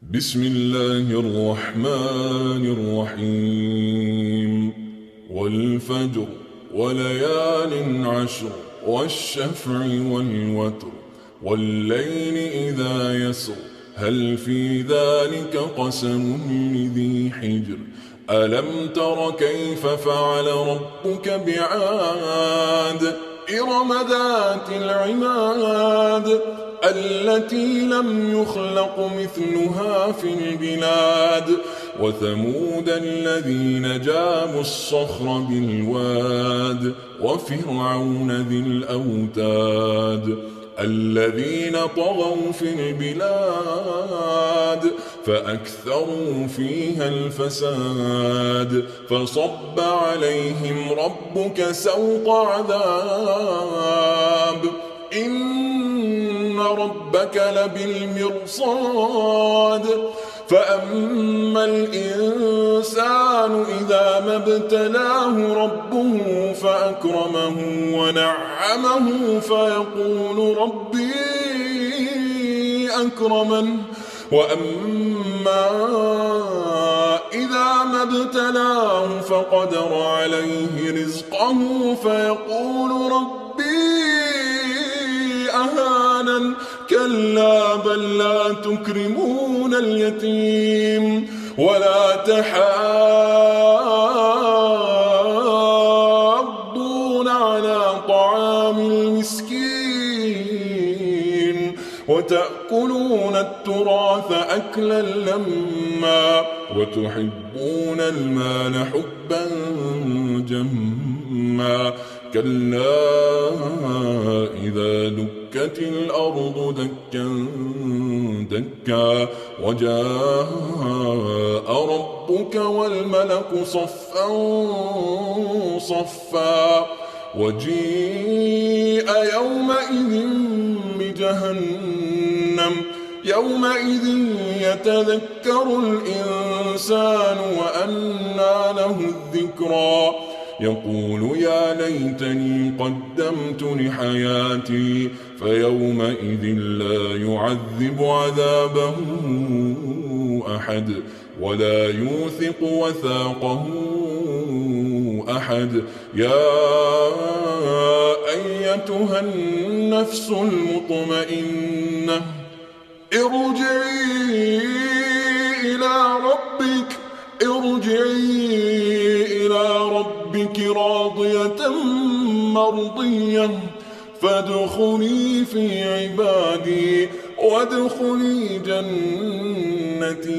بسم الله الرحمن الرحيم والفجر وليال عشر والشفع والوتر والليل إذا يسر هل في ذلك قسم لذي حجر ألم تر كيف فعل ربك بعاد إرم ذات العماد التي لم يخلق مثلها في البلاد وثمود الذين جابوا الصخر بالواد وفرعون ذي الأوتاد الذين طغوا في البلاد فأكثروا فيها الفساد فصب عليهم ربك سوط عذاب إن ربك لبالمرصاد فأما الإنسان إذا ما ابتلاه ربه فأكرمه ونعمه فيقول ربي أكرمن وأما إذا ما ابتلاه فقدر عليه رزقه فيقول ربي أهانن كلا بل لا تكرمون اليتيم ولا تحاضون على طعام المسكين وتأكلون التراث أكلا لما وتحبون المال حبا جما كلا إذا دكت الأرض دكا دكا وجاء ربك والملك صفا صفا وجيء يومئذ بجهنم يومئذ يتذكر الإنسان وأنى له الذكرى يقول يا ليتني قدمت لحياتي فيومئذ لا يعذب عذابه أحد ولا يوثق وثاقه أحد يا أيتها النفس المطمئنة ارجعي إلى ربك راضية مرضية فادخلي في عبادي وادخلي جنتي.